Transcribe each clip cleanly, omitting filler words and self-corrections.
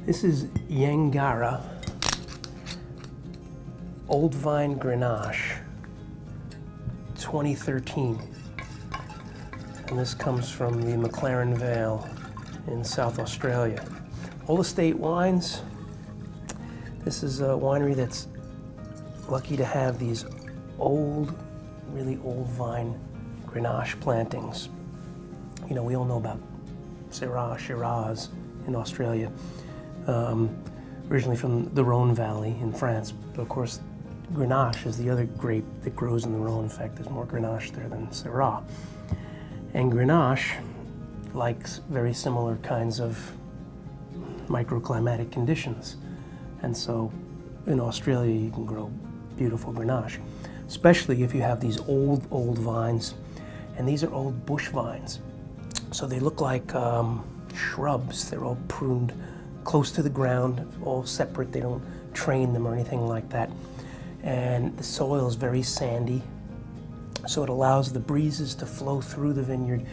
This is Yangarra Old Vine Grenache 2013. And this comes from the McLaren Vale in South Australia. All estate wines. This is a winery that's lucky to have these old, really old vine Grenache plantings. You know, we all know about Syrah, Shiraz in Australia, originally from the Rhone Valley in France. But of course, Grenache is the other grape that grows in the Rhone. In fact, there's more Grenache there than Syrah. And Grenache likes very similar kinds of microclimatic conditions. And so in Australia, you can grow beautiful Grenache, especially if you have these old vines. And these are old bush vines. So they look like shrubs. They're all pruned close to the ground, all separate. They don't train them or anything like that. And the soil is very sandy, so it allows the breezes to flow through the vineyard,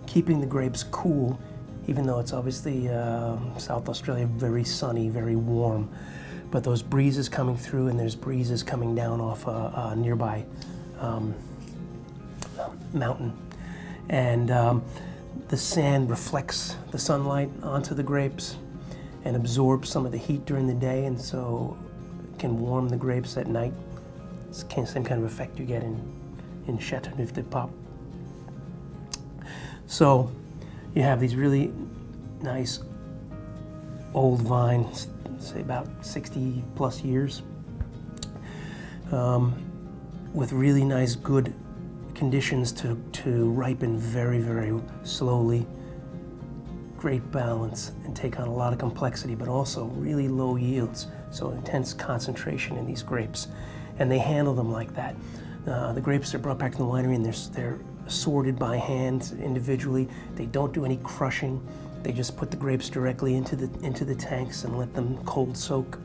keeping the grapes cool, even though it's obviously South Australia, very sunny, very warm. But those breezes coming through, and there's breezes coming down off a nearby mountain. And the sand reflects the sunlight onto the grapes and absorbs some of the heat during the day, and so it can warm the grapes at night. It's the same kind of effect you get in Chateauneuf de Pape. So you have these really nice old vines, say about 60 plus years, with really nice, good conditions to ripen very, very slowly. Great balance and take on a lot of complexity, but also really low yields, so intense concentration in these grapes. And they handle them like that. The grapes are brought back to the winery and they're sorted by hand individually. They don't do any crushing. They just put the grapes directly into the tanks and let them cold soak.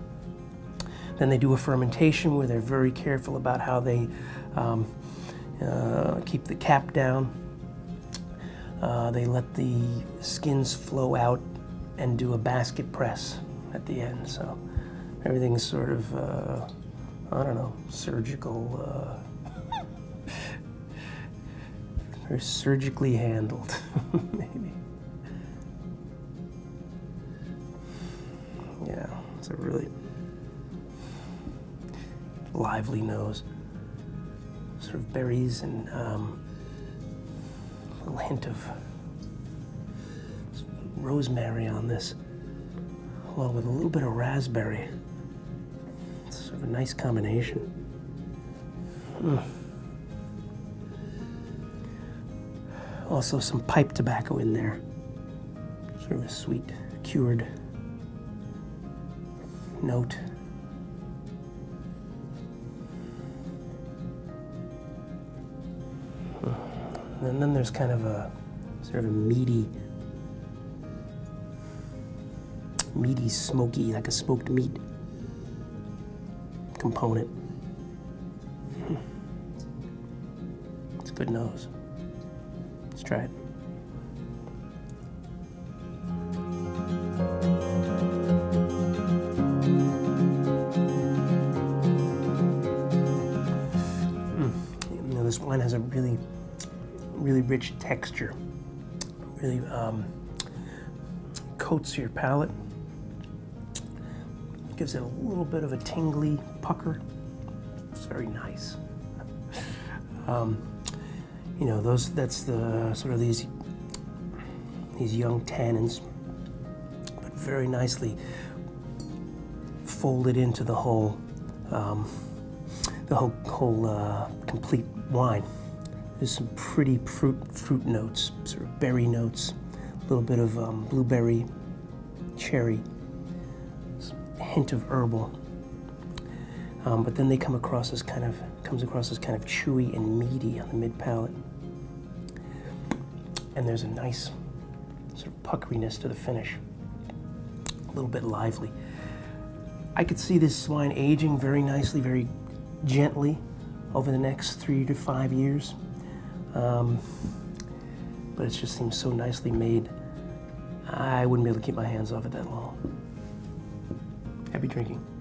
Then they do a fermentation where they're very careful about how they keep the cap down. They let the skins flow out and do a basket press at the end. So everything's sort of, I don't know, surgical, very surgically handled, maybe. Yeah, it's a really lively nose. Sort of berries and a little hint of rosemary on this, along with a little bit of raspberry. It's sort of a nice combination. Also some pipe tobacco in there. Sort of a sweet, cured note. And then there's kind of a sort of a meaty, smoky, like a smoked meat component. It's a good nose. Let's try it. You know, this wine has a really rich texture. Really coats your palate. Gives it a little bit of a tingly pucker. It's very nice. You know, that's the sort of these young tannins, but very nicely folded into the whole complete wine. There's some pretty fruit notes, sort of berry notes, a little bit of blueberry, cherry, a hint of herbal. But then they comes across as kind of chewy and meaty on the mid palate. And there's a nice sort of puckeriness to the finish, a little bit lively. I could see this wine aging very nicely, very gently over the next 3 to 5 years. But it just seems so nicely made. I wouldn't be able to keep my hands off it that long. be drinking.